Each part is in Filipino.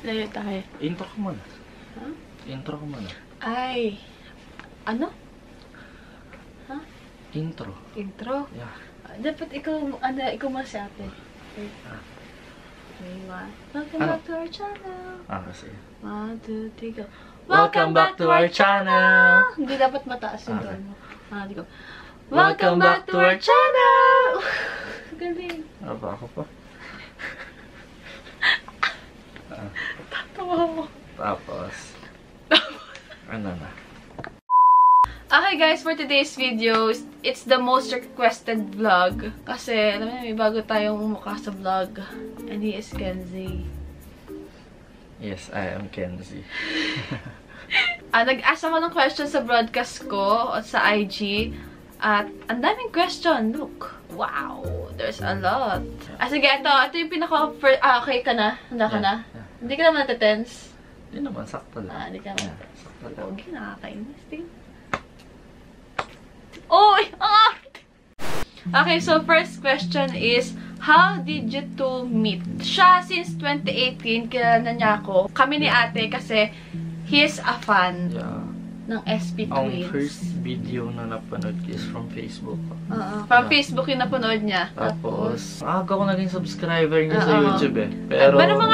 Layo tayo. Intro ka muna. Huh? Intro ka muna. Ay. Ano? Ha? Intro. Intro? Yeah. Dapat ikaw mas si ate. Okay. Welcome back to our channel. Kasi. 1, 2, 3, go. Welcome back to our channel! Hindi dapat mataas yung doon mo. Di ko. Welcome back to our channel! Galing. Ano ba ako pa? Tatawa mo. Tapos. Ano na? Okay guys, for today's video, it's the most requested vlog. Kasi, alam mo, may bago tayong mukha sa vlog. And he is Kenzie. Yes, I am Kenzie. Nag-ask ako ng question sa broadcast ko at sa IG. At ang daming question. Look. Wow. There's a lot. Sige, ito yung pinaka-first. Okay ka na? Handa ka na? Yeah. Hindi ka naman natetense? Hindi naman, sakto lang. Hindi ka naman. Sakto lang. Okay, nakakainis din. Oy! Okay, so first question is, how did you two meet? Siya, since 2018, kilala niya ako. Kami ni ate kasi he is a fan ng SP Twins. Ang first video na napanood is from Facebook. From Facebook yung napanood niya. Tapos, aga ko naging subscriber niya sa YouTube eh. Pero, meron pa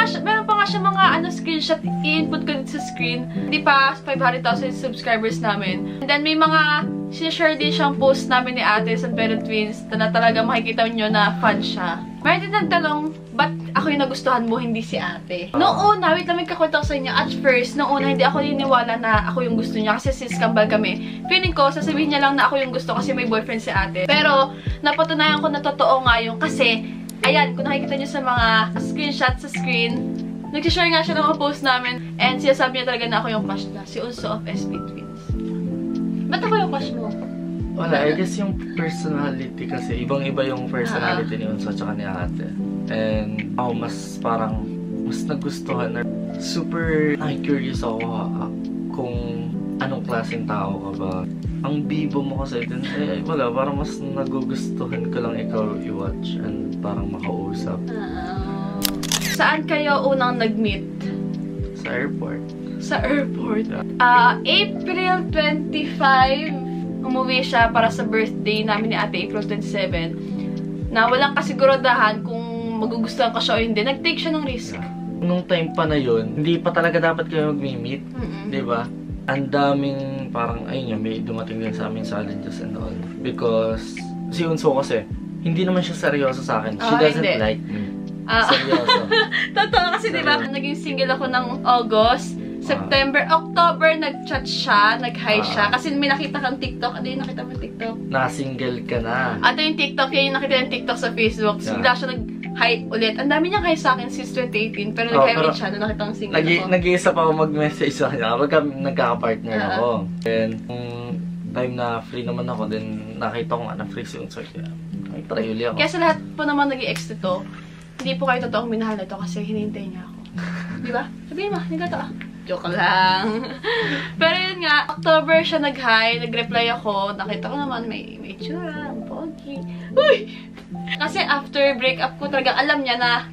nga siya mga screenshot, i-input ko dito sa screen. Hindi pa 500,000 subscribers namin. And then may mga sinishare din siyang post namin ni ate sa SP Twins na talaga makikita nyo na fan siya. Meron din nagtanong, ba't ako yung nagustuhan mo, hindi si ate? Noong una, wait lang, may kakwento ko sa inyo. At first, noong una, hindi ako niniwala na ako yung gusto niya kasi sis kambal kami. Feeling ko, sasabihin niya lang na ako yung gusto kasi may boyfriend si ate. Pero, napatunayan ko na totoo nga yung kasi, ayan, kung nakikita niyo sa mga screenshot sa screen, nagsishare nga siya ng mga post namin and sinasabi niya talaga na ako yung crush niya. Si Unso of SP Twins. Ba't ako yung crush mo? Wala, I guess yung personality kasi, ibang-iba yung personality ni Unso at saka ni ate. And ako mas nagustuhan na super curious ako kung anong klaseng tao ka ba. Ang bibo mo kasi din, wala, parang mas nagugustuhan ko lang ikaw i-watch and parang makausap. Saan kayo unang nag-meet? Sa airport. Sa airport? April 25, umuwi siya para sa birthday namin ni ate, April 27. Na walang kasiguradahan kung magugustuhan ko siya o hindi. Nag-take siya ng risk. Nung time pa na yun, hindi pa talaga dapat kayo mag-meet. Diba? Ang daming parang, ayun yun, may dumating din sa aming challenges and all. Because, si Unso kasi, hindi naman siya seryoso sa akin. She doesn't like me. Seryoso. Totoo kasi diba, naging single ako ng August. September, October, nag-chat siya, nag-hi siya. Kasi may nakita kang TikTok. Ano yung nakita mo TikTok? Na-single ka na. Ito yung TikTok, yan yung nakita yung TikTok sa Facebook. Bigla siya nag-hi ulit. Ang dami niyang hi sa akin since 2018. Pero nag-hi ulit siya na nakita kang single ako. Nag-iisa pa ako mag-message sa kanya kapag nagkaka-partner ako. And kung time na free naman ako, then nakita ko nga na free si Unso. Kaya try uli ako. Kaya sa lahat po naman nag-i-ex nito, hindi po kayo totoong minahal na ito kasi hinihintay niya ako. Diba? Sabihin mo, hindi ka to Joke lang. Pero yun nga, October siya nag-hi, nag-reply ako. Nakita ko naman may tsura, ang pogi. Uy! Kasi after breakup ko talaga, alam niya na,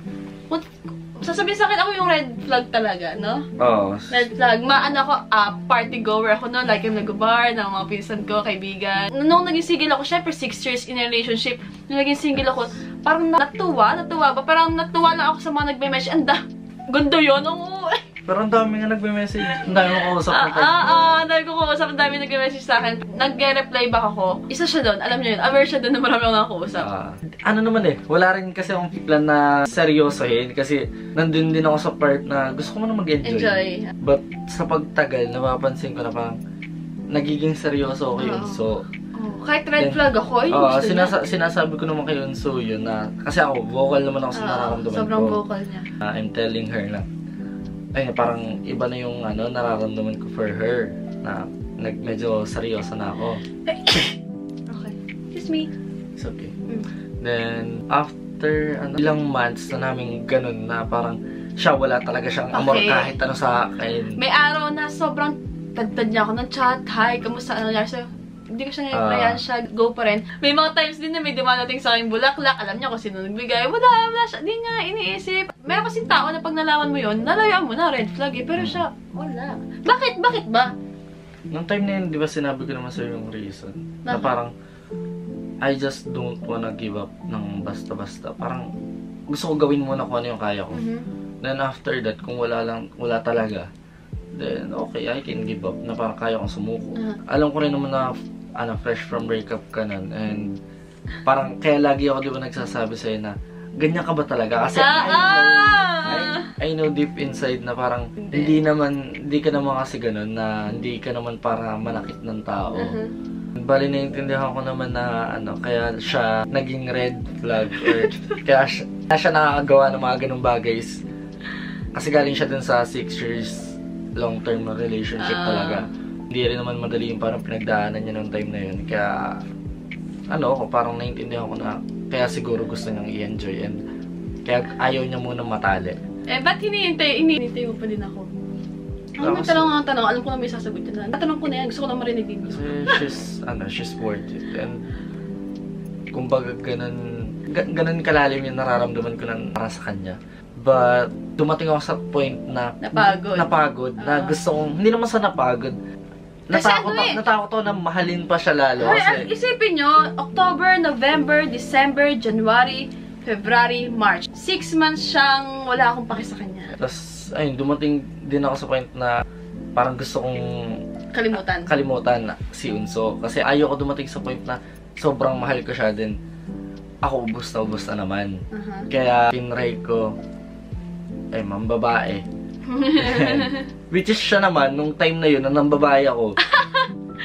sasabihin sa akin ako yung red flag talaga, no? Oo. Red flag. Ako, party goer ako, no? Like yung nag-bar, ng mga pinsan ko, kaibigan. Nung naging single ako, syempre 6 years in a relationship, nung naging single ako, parang natuwa ba? Parang natuwa lang ako sa mga nagme-message. Ganda yun, Pero ang dami nga nagme-message. Ang dami mo kausap. Ang dami ko kausap. Ang dami nagme-message sa akin. Nag-reply back ako. Isa siya doon. Alam niyo yun. Aware siya doon na marami akong nakausap. Ano naman wala rin kasi akong plan na seryosohin. Kasi nandun din ako sa part na gusto ko man mag-enjoy. But sa pagtagal, napapansin ko na parang nagiging seryoso ako yun. So, kahit red flag ako, sinasabi ko naman kay Unso yun na, kasi ako, vocal naman ako sa nararamdaman ko. Sobrang vocal niya. I'm telling her na, parang iba na yung nararamdaman ko for her. Na medyo seryoso na ako. Okay. Excuse me. It's okay. Then, after ilang months na namin ganun na parang siya wala talaga siyang amor kahit ano sa akin. May araw na sobrang tagtad niya ako ng chat. Hi, kamusta? Ano nangyari sa'yo? hindi ko siya ngayon siya, go pa rin. May mga times din na may dumadating sa akin bulaklak, alam niya kung sino nagbigay, wala siya, di nga iniisip. Meron kasing tao na pag nalaman mo yun, nalayaan mo na, red flag eh, pero siya, wala. Bakit ba? Nung time na yun, di ba sinabi ko naman sa'yo yung reason? Na parang, I just don't wanna give up ng basta-basta. Parang, gusto ko gawin muna kung ano yung kaya ko. Then after that, kung wala talaga, then okay, I can give up. Na parang kaya kong sumuko. Alam ko rin naman na, fresh from breakup ka nun. And, parang, kaya lagi ako di ba nagsasabi sa'yo na, ganyan ka ba talaga? Kasi, I know deep inside na parang, hindi ka naman kasi ganun, na hindi ka naman para manakit ng tao. Bali, naiintindihan ko naman na kaya siya naging red flag or kaya siya nakakagawa ng mga ganung bagay kasi galing siya dun sa 6 years long-term relationship talaga. Hindi rin naman madali yung parang pinagdaanan niya nung time na yun. Kaya parang naiintindihan ko na kaya siguro gusto niyang i-enjoy and kaya ayaw niya muna matali. Ba't hinihintay mo pa din ako? May tanong, alam ko na may sasagot yun. Tatanong ko na yan, gusto ko lang marinig din. Kasi she's worth it. And, kumbaga ganun kalalim yung nararamdaman ko para sa kanya. But, dumating ako sa point na napagod. Na gusto kong, hindi naman sa napagod. Natakot ako na mahalin pa siya lalo. Kasi, isipin nyo, October, November, December, January, February, March. 6 months siyang wala akong paki sa kanya. Tapos, ayun, dumating din ako sa point na parang gusto kong kalimutan si Unso. Kasi ayoko dumating sa point na sobrang mahal ko siya din. Ako ubos na naman. Kaya tinry ko, mambabae. Which is siya naman, nung time na yun, na nambabae ako.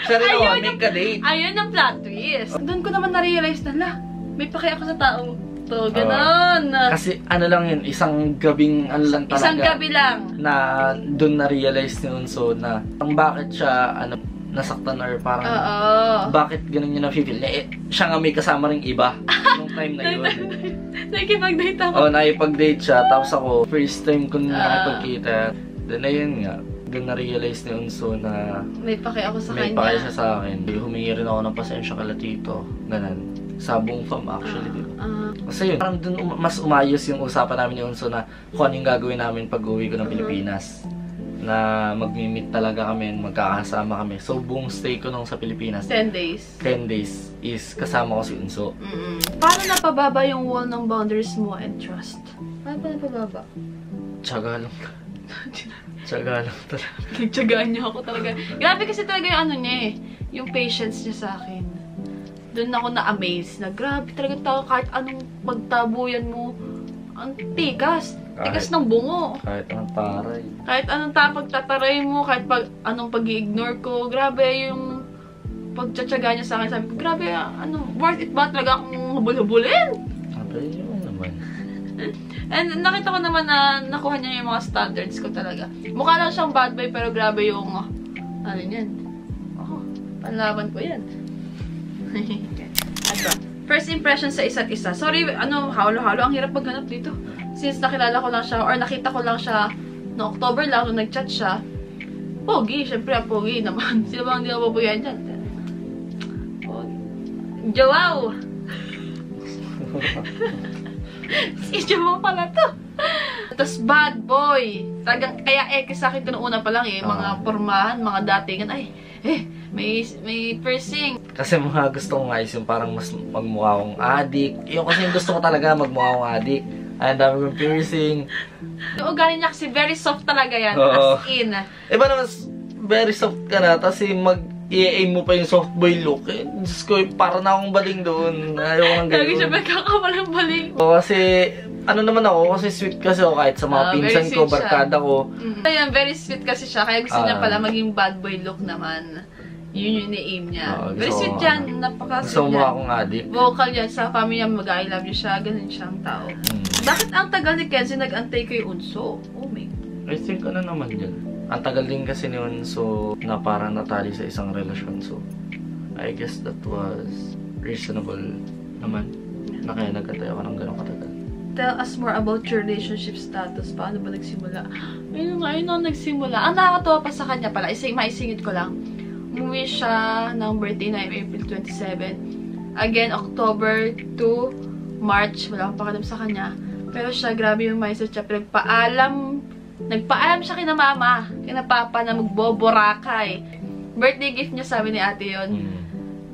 Siya rin ako, make a date. Ayun ang plot twist. Doon ko naman na-realize na, may paki ako sa taong to, ganon. Kasi lang yun, isang gabing lang talaga. Isang gabi lang. Na doon na-realize ni Unso na bakit siya nasaktan or parang bakit ganun yung na-feel. Siya nga may kasama ring iba nung time na yun. Nakipag-date ako. Nakipag-date siya. Tapos ako, first time ko nakipagkita. Then ayun nga, doon na-realize ni Unso na may paki ako sa kanya. May paki siya sa akin. Humingi rin ako ng pasensya kala tito. Ganun. Sa buong fam actually, diba? Kasi yun, parang dun mas umayos yung usapan namin ni Unso na kung ano yung gagawin namin pag uwi ko ng Pilipinas. Na magmi-meet talaga kami, magkakasama kami. So, buong stay ko nung sa Pilipinas, 10 days. 10 days is kasama ko si Unso. Paano napababa yung wall ng boundaries mo and trust? Paano pa napababa? Tiyaga lang. Tiyaga lang talaga. Nagtiyagaan niya ako talaga. Grabe kasi talaga yung niya eh. Yung patience niya sa akin. Doon ako na-amaze na grabe talaga tao kahit anong pagtabuyan mo. Ang tigas. Tigas ng bungo. Kahit anong taray. Kahit anong pagtataray mo, kahit anong pag-i-ignore ko. Grabe yung pagtsatsaga niya sa akin. Sabi ko, grabe, worth it ba talaga akong habul-habulin? Sabi yun naman. And nakita ko naman na nakuha niya yung mga standards ko talaga. Mukha lang siyang bad boy, pero grabe yung, yan. Panlaban ko yan. First impression sa isa't isa. Sorry, halo-halo. Ang hirap maghanap dito. Since nakilala ko lang siya, or nakita ko lang siya no October lang, nung nag-chat siya. Pogi, syempre ang pogi naman. Sino ba ang hindi nababuyan dyan? Joao! Si Joao pala to. Tapos bad boy. Talagang, kaya sa akin ito noong una pa lang eh. Mga pormahan, mga datingan. May piercing. Kasi mga gusto ko nga is yung parang mas magmukha akong adik. Yung kasi yung gusto ko talaga magmukha akong adik. Ay, ang dami kong piercing. Yung ugali niya kasi very soft talaga yan. As in. Iba naman, very soft ka na. Tapos i-aim mo pa yung soft boy look. Diyos ko, para na akong baling doon. Ayaw ko ng ganun. Lagi siya magkakawalang baling. Kasi, naman ako, kasi sweet kasi ako kahit sa mga pinsan ko, barkada ko. Ayan, very sweet kasi siya. Kaya gusto niya pala maging bad boy look naman. Yun yung ni-aim niya. Very sweet yan. Napaka-sweet yan. Gusto mo akong adik. Vocal yan. Sa family niya, mag-I love you siya. Ganun siyang tao. Bakit ang tagal ni Kenzie nag-antay kay Unso? Oh my God. I think naman yan. Ang tagal din kasi ni Unso na parang natali sa isang relasyon. So, I guess that was reasonable naman. Na kaya nag-antay ako ng gano'ng katagal. Tell us more about your relationship status. Paano ba nagsimula? Ayun nga, nagsimula. Ang nakakatawa pa sa kanya pala, maisingit ko lang. umuwi siya ng birthday na April 27. Again, October to March. Wala akong pakialam sa kanya. Pero siya, grabe yung mindset siya. Nagpaalam siya kina mama, kina papa na magboborakay. Birthday gift niya, sabi ni ate yun.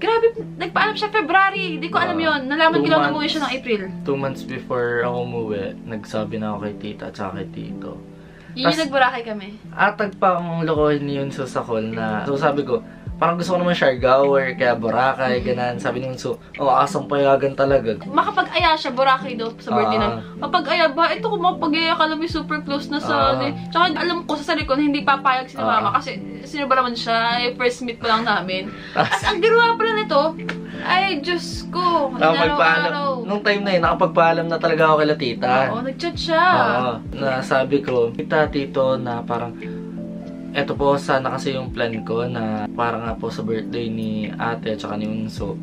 Grabe, nagpaalam siya February. Hindi ko alam yun. Nalaman ko lang na umuwi siya ng April. 2 months before ako umuwi, nagsabi na ako kay tita at saka kay tito. Yun yung nagborakay kami. Atag pa ang lokohin ni Yunso sa call na, so sabi ko, parang gusto ko naman Siargao kaya Boracay, ganan. Sabi ni Yunso, asang payagan talaga. Makapag-aya siya, Boracay daw sa birthday na. Mapag-aya ba? Ito kung mapag-aya ka namin super close na sa Tsaka alam ko sa sarili ko na hindi papayag si mama kasi sino ba naman siya, first meet pa lang namin. At ang biruwa pala nito, ay Diyos ko, araw-araw. Nung time na yun, nakapagpaalam na talaga ako kay tita. Oo, nag-chat siya. Na sabi ko, tita, tito, na parang, eto po, sana kasi yung plan ko na parang nga po sa birthday ni ate at saka ni Unso.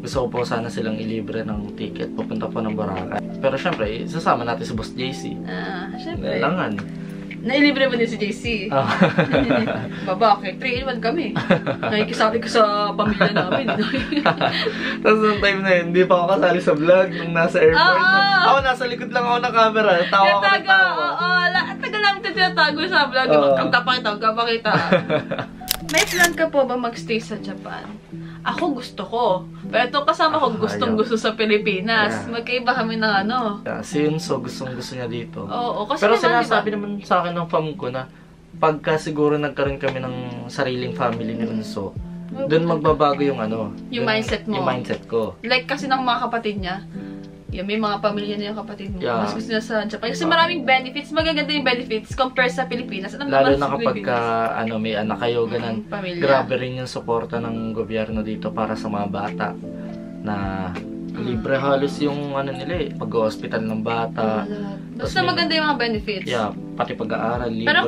Gusto ko po sana silang ilibre ng ticket pupunta po ng Boracay. Pero syempre, sasama natin si Boss JC. Syempre. Kailangan. Nailibre mo din si JC. Bakit? 3-in-1 kami. Nakikisali ko sa pamilya namin. Tapos nung time na yun, hindi pa ako kasali sa vlog nung nasa airport. Ako nasa likod lang ako ng camera. Tawa ako ng tawa. Tagal namin ito tinatago sa vlog. Kapakita. May plan ka po ba magstay sa Japan? Ako gusto ko. Pero itong kasama ko gustong-gusto sa Pilipinas. Magkaiba kami ng ano. Si Yunso gustong-gusto niya dito. Oo, kasi pero naman, sinasabi naman sa akin ng fam ko na pagka siguro nagkaroon kami ng sariling family ni Yunso, doon magbabago yung ano. Yung mindset mo. Yung mindset ko. Like kasi ng mga kapatid niya. Yung may mga pamilya na yung kapatid mo. Yeah. Mas gusto niya sa Japan. Kasi maraming benefits. Magaganda yung benefits compare sa Pilipinas. Lalo na kapag may anak kayo, ganun. Grabe rin yung suporta ng gobyerno dito para sa mga bata. Na libre halos yung nila pag-hospital ng bata. Basta maganda yung mga benefits. Yeah, pati pag-aaral, libre. Pero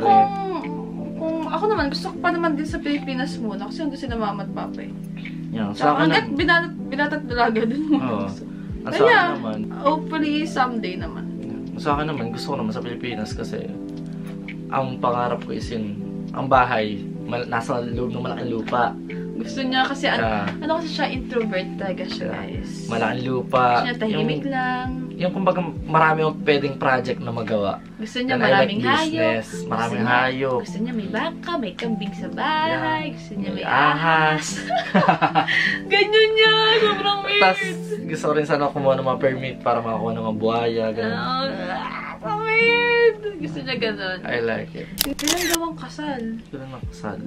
kung ako naman, gusto ko pa naman din sa Pilipinas muna. Kasi hindi sila mama at papa eh. Yeah, sa akin hanggat binatat dalaga din mo. Sa akin naman, hopefully someday naman. Sa akin naman, gusto ko naman sa Pilipinas kasi ang pangarap ko is yun, ang bahay, nasa loob ng malaking lupa. Gusto niya kasi, ano kasi siya, introvert talaga siya, guys. Malaking lupa. Gusto niya tahimik lang. Yung kumbaga marami yung pwedeng project na magawa. Gusto niya maraming hayop. Maraming hayop. Gusto niya may baka, may kambing sa bahay. Gusto niya may ahas. Ganyan niya. Sobrang weird. Tapos gusto ko rin sana kumuha ng mga permit para makakuha ng mga buhaya. So weird. Gusto niya ganun. I like it. Kailan daw ang kasal? Kailan ang kasal?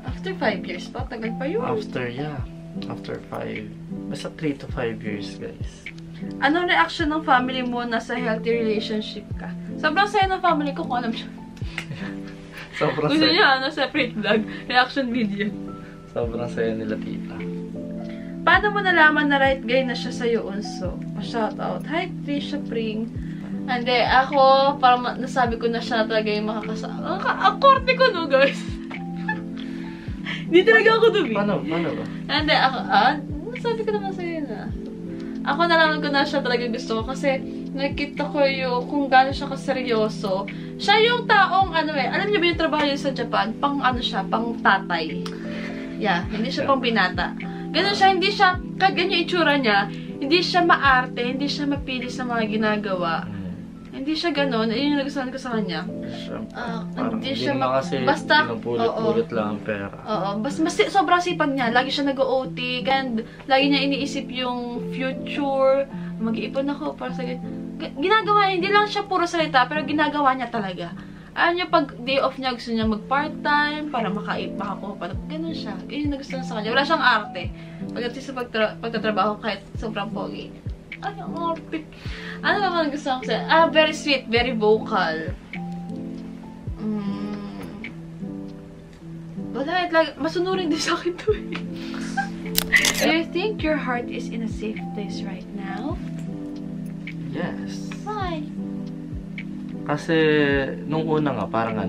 After 5 years pa? Tagal pa yun. After 5. Basta 3 to 5 years, guys. Anong reaction ng family mo na sa healthy relationship ka? Sobrang saya ng family ko kung alam siya. Sobrang saya. Gusto niya, separate vlog. Reaction video. Sobrang saya nila, tita. Paano mo nalaman na right guy na siya sa'yo, Unso? Pa-shoutout. Hi, Trisha Pring. Hindi, ako, parang nasabi ko na siya talaga yung makakasama. Ang korte ko, no, guys? Hindi talaga ako dubi. Paano ba? Hindi, ako, nasabi ko naman sa'yo na. Ako nalaman ko na siya talaga gusto ko kasi nakita ko yung kung gaano siya kaseryoso. Siya yung taong alam niyo ba yung trabaho niya sa Japan? Pang pang tatay. Yeah, hindi siya pang binata. Ganun siya, hindi siya, kahit ganyan itsura niya, hindi siya maarte, hindi siya mapili sa mga ginagawa. Hindi siya ganun, yun yung nagustuhan ko sa kanya. Hindi siya basta pinupulit lang ang pera. Basta sobrang sipag niya. Lagi siya nag-OT, and lagi niya iniisip yung future. Mag-iipon ako para sa ginagawa niya. Hindi lang siya puro salita, pero ginagawa niya talaga. Alam niya, pag day off niya, gusto niya mag-part-time para makakuha pa. Ganun siya. Yun yung nagustuhan sa kanya. Wala siyang arte. Pagdating sa pagtatrabaho, kahit sobrang pogi. Ay, ang arpit. Ano naman gusto ko sa'yo? Very sweet, very vocal. Wala, masunurin din sa akin to eh. Do you think your heart is in a safe place right now? Yes. Why? Kasi, nung una nga, parang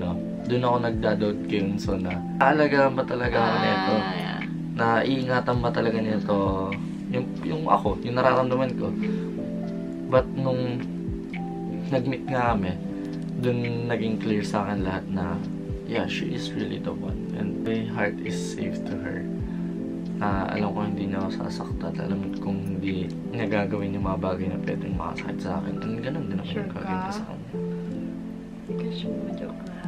doon ako nagdadoubt kay Yunso na alagaan ba talaga ako nito? Yeah. Na iingatan ba talaga nito? Yung ako, yung nararamdaman ko. But nung nag-meet nga kami, dun naging clear sa akin lahat na yeah, she is really the one. And my heart is safe to her. Alam ko hindi niya ako sasaktan. Alam kung hindi niya gagawin yung mga bagay na pwedeng makasakit sa akin. And ganun din ako Sure yung gagawin ko sa kanya. Hindi ka sure, joke lang.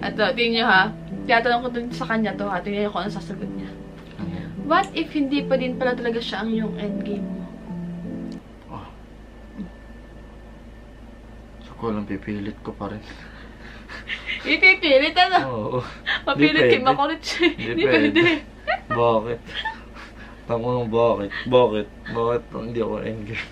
At tingin nyo ha, tiyatanong ko dun sa kanya to ha, tingnan nyo kung ano sasagot niya. What if hindi pa din pala talaga siya ang yung endgame mo? Oh. So, kulang pipilit ko pa rin. Ipipilit ano? Oo. Mapilit kayo, makulit siya. Hindi pwede. Bakit? Tango bakit? Bakit? Bakit hindi ako endgame?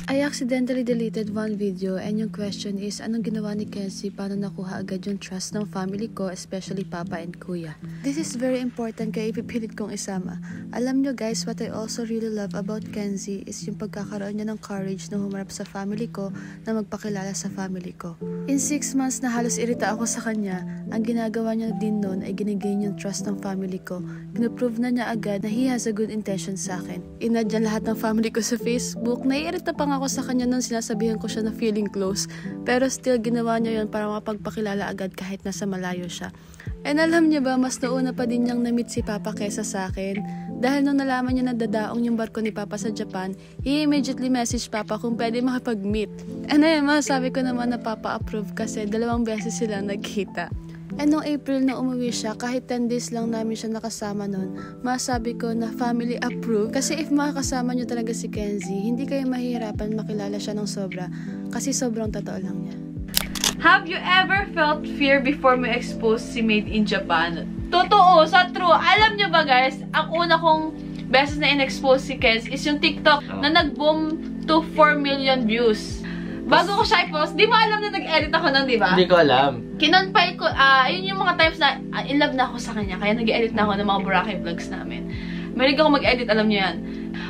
I accidentally deleted one video and yung question is, anong ginawa ni Kenzie paano nakuha agad yung trust ng family ko, especially Papa and Kuya? This is very important kaya ipipilit kong isama. Alam nyo guys, what I also really love about Kenzie is yung pagkakaroon niya ng courage na humarap sa family ko na magpakilala sa family ko. In 6 months na halos irita ako sa kanya, ang ginagawa niya din noon ay ginigain yung trust ng family ko. Pinoprove na niya agad na he has a good intention sa akin. Inad niya lahat ng family ko sa Facebook, naiirita pa nga ako sa kanya nung sinasabihan ko siya na feeling close, pero still ginawa niya yun para mapagpakilala agad kahit nasa malayo siya. And alam niya ba, mas nauna pa din niyang na-meet si Papa kesa sa akin. Dahil nung nalaman niya na dadaong yung barko ni Papa sa Japan, he immediately messaged Papa kung pwede makipag-meet. And ayun, masasabi ko naman na Papa approve kasi 2 beses silang nagkita. And noong April na umuwi siya, kahit 10 days lang namin siya nakasama noon, masabi ko na family approved. Kasi if makakasama niyo talaga si Kenzie, hindi kayo mahihirapan makilala siya ng sobra. Kasi sobrang totoo lang niya. Have you ever felt fear before mo expose si Made in Japan? Totoo, sa true. Alam niyo ba guys, ang una kong beses na in-expose si Kenzie is yung TikTok na nag-boom to 4 million views. Bago ko siya i-post, di mo alam na nag-edit ako nun, di ba? Hindi ko alam. Kinonfide ko, yun yung mga times na in love na ako sa kanya, kaya nag-edit na ako ng mga Boracay vlogs namin. Mahilig ako mag-edit, alam niyo yan.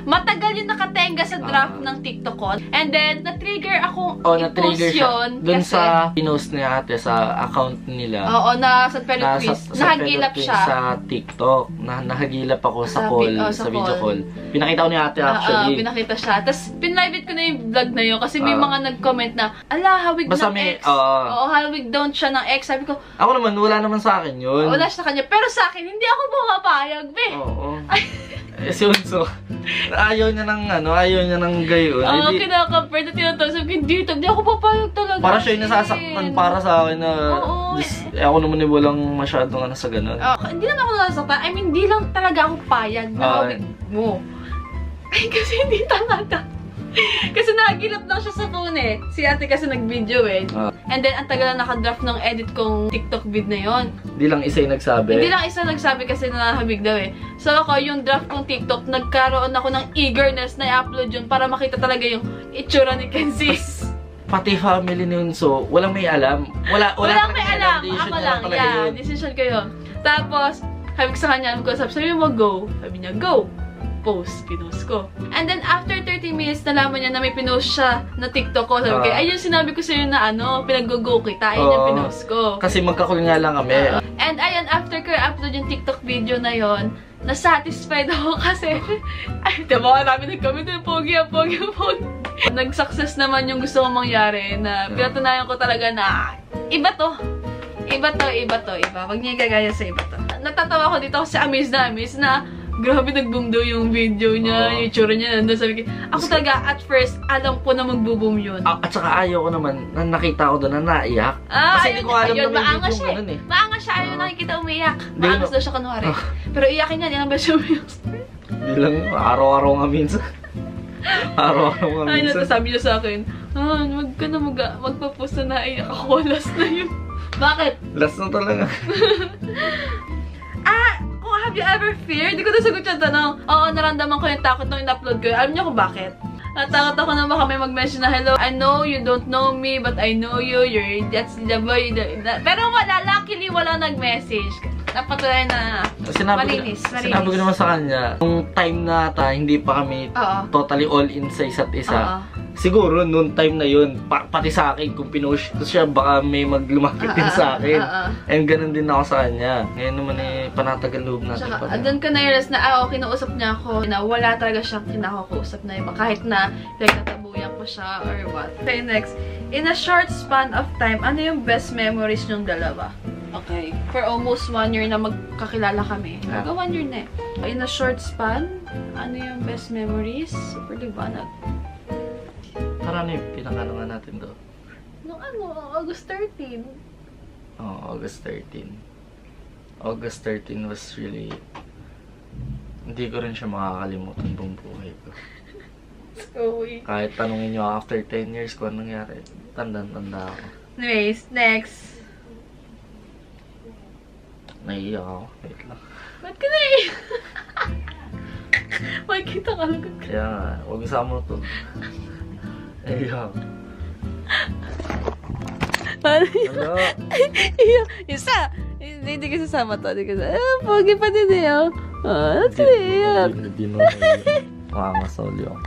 Matagal yung nakatenga sa draft ng TikTok ko. And then, na-trigger akong i-post yun. Doon sa pinost niya ate sa account nila. Oo, sa Pelotwist. Nahagilap siya. Sa TikTok. Nahagilap ako sa call, sa video call. Pinakita ko ni ate actually. Pinakita siya. Tapos, pinrivate ko na yung vlog na yun. Kasi may mga nag-comment na, ala, hawig ng ex. Oo, hawig down siya ng ex. Sabi ko, ako naman, wala naman sa akin yun. Wala siya sa kanya. Pero sa akin, hindi ako bumapayag, be. Oo. So, ayaw niya ng gayon. Oo, kinakampare na tinatawag. Sabi ko, hindi ako papayag talaga. Para siya yung nasasaktan para sa akin na, ako naman yung walang masyadong sa ganun. Hindi naman ako nasasaktan. I mean, hindi lang talaga ako payag na hawig mo. Ay, kasi hindi talaga. Kasi nagilap lang siya sa phone eh. Si ate kasi nag-video eh. And then, ang tagal na nakadraft ng edit kong TikTok vid na yon. Hindi lang isa yung nagsabi. Hindi lang isa nagsabi kasi nahabig daw eh. So ako, yung draft kong TikTok, nagkaroon ako ng eagerness na i-upload yun para makita talaga yung itsura ni Kenzie. Pati family ni Unso, walang may alam. Walang may alam. Ako lang, yeah. Decision ko yun. Tapos, sabi ko sa kanya, sabi mo, go. Sabi niya, go. Pinost ko. And then, after 30 minutes, nalaman niya na may pinost siya na TikTok ko. Sabi ko, ayun, sinabi ko sa'yo na pinag-go kita. Ayun yung pinost ko. Kasi magkakul nga lang kami. And ayun, after ko upload yung TikTok video na yon, na-satisfied ako kasi, ay, diba, marami nag-comment na, pogi. Nag-success naman yung gusto kong mangyari na pinatunayan ko talaga na, iba to. Iba. Wag niya gagaya sa iba to. Natatawa ko dito kasi amaze na, grabe nag-boom daw yung video niya, yung itsura niya nandun. Sabi ko, ako talaga, at first, alam ko na mag-boom yun. At saka ayaw ko naman, nakita ko doon na naiyak. Kasi hindi ko alam na may video ganun eh. Maangas siya, ayaw nakikita umiyak. Maangas daw siya kunwari. Pero iyakin niya, ilang beses umiyak. Hindi lang, araw-araw nga minsan. Ay, natasabi niya sa akin, wag ka na magpapost na naiyak ako, last na yun. Bakit? Last na talaga. Have you ever feared? Hindi ko nasagot yung tanong. Oo, naramdaman ko yung takot nung in-upload ko. Alam niyo kung bakit? Natakot ako na baka may mag-mention na, hello, I know you don't know me, but I know you. That's the boy. Pero wala, luckily wala nag-message. Napatuloy na malinis. Sinabi ko naman sa kanya, nung time na hindi pa kami totally all in sa isa't isa. Siguro, noon time na yun, pati sa akin, kung pinush ko siya, baka may maglumapit din sa akin. And ganun din ako sa kanya. Ngayon naman panatagal loob natin pa rin. Doon ka na-realize na, kinausap niya ako, na wala talaga siyang kinakausap na iba. Kahit na, nagtatabuyan ko siya or what. Okay, next. In a short span of time, ano yung best memories niyong dalawa? Okay. For almost 1 year na magkakilala kami. Hanggang 1 year na eh. In a short span, ano yung best memories? Super liwanag. Parang yung pinakalangan natin doon? Nung August 13. August 13. August 13 was really... Hindi ko rin siya makakalimutan buong buhay ko. Kahit tanungin nyo after 10 years kung anong nangyari, tanda-tanda ako. Anyways, next. Naiiyak ako. Wait lang. Ba't ka naiiyak? Makikita ka lang. Kaya nga, huwag isama to. Naiiyak. Ano? Isa! Hindi ka sasama to. Pogi pa din eh. Ba't ka naiiyak? Hindi na naiiyak. Makangasol yun.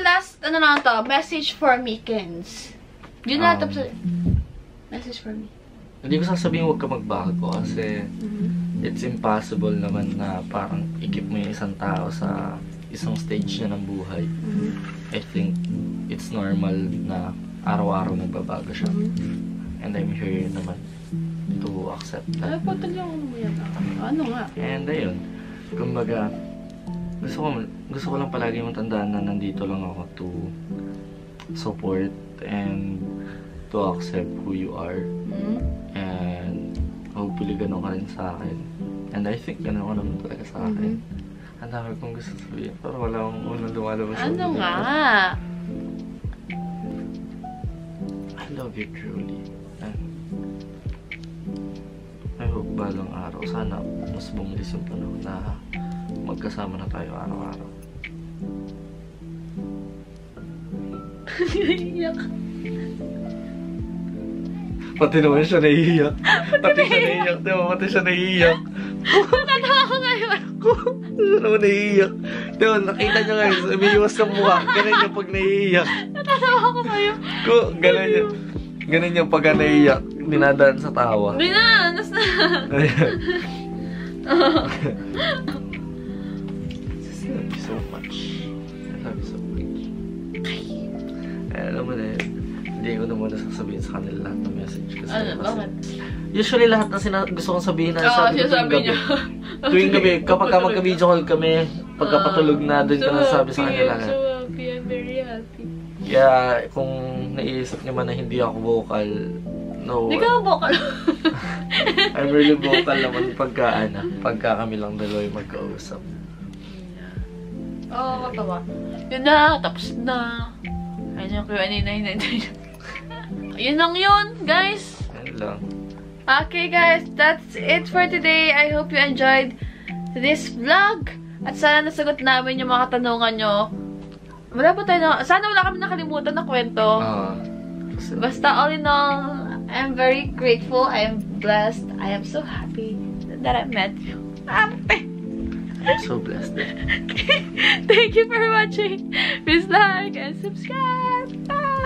Last, message for Mikens. Yun na, tapos message for me. Hindi ko sasabihin huwag ka magbago kasi it's impossible naman na parang ikip mo yung isang tao sa isang stage niya ng buhay. I think it's normal na araw-araw nagbabago siya. And I'm here naman to accept that. Patagyan mo yan. Ano nga? And ayun, kumbaga, gusto ko lang palagi matandaan na nandito lang ako to support and to accept who you are. And hopefully ganun ka rin sa akin. And I think ganun ka naman talaga sa akin. Ang dami kong gusto sabihin, pero wala akong unang lumalabas. Ano nga? I love you truly. And I hope balang araw, sana mas bumilis yung panahon na magkasama na tayo araw-araw. Naiiyak. Pati naman siya naiiyak. Pati siya naiiyak. Diba? Pati siya naiiyak. Natawa ko ngayon. Siya naman naiiyak. Diba? Nakita niya ngayon. Umiiwas ng mukha. Ganun yung pag naiiyak. Natawa ko ngayon. Ganun yung pagka naiiyak. Dinadaan sa tawa. Hindi na. Nas na. I love you so much. I love you so much. Alam mo na yun. Hindi ko na muna sasabihin sa kanila lahat ng message. Kasi Bakit? Usually lahat na gusto kong sabihin na sabi ko tuwing gabi. Tuwing gabi, kapag magka-video call kami, pagkapatulog na, doon ka na sabi sa kanila. I'm so happy. I'm very happy. Kaya kung naiisip niyo man na hindi ako vocal, no. Hindi ka vocal. I'm really vocal naman pagka kami lang dalawa yung magkausap. Katawa. Yun na, tapos na. Ayun yung Q&A na hinintay. Yun lang yun, guys. Ayun lang. Okay, guys. That's it for today. I hope you enjoyed this vlog. At sana nasagot namin yung mga katanungan nyo. Sana wala kami nakalimutan na kwento. Basta all in all, I'm very grateful. I am blessed. I am so happy that I met you. I'm so blessed. Thank you for watching. Please like and subscribe. Bye!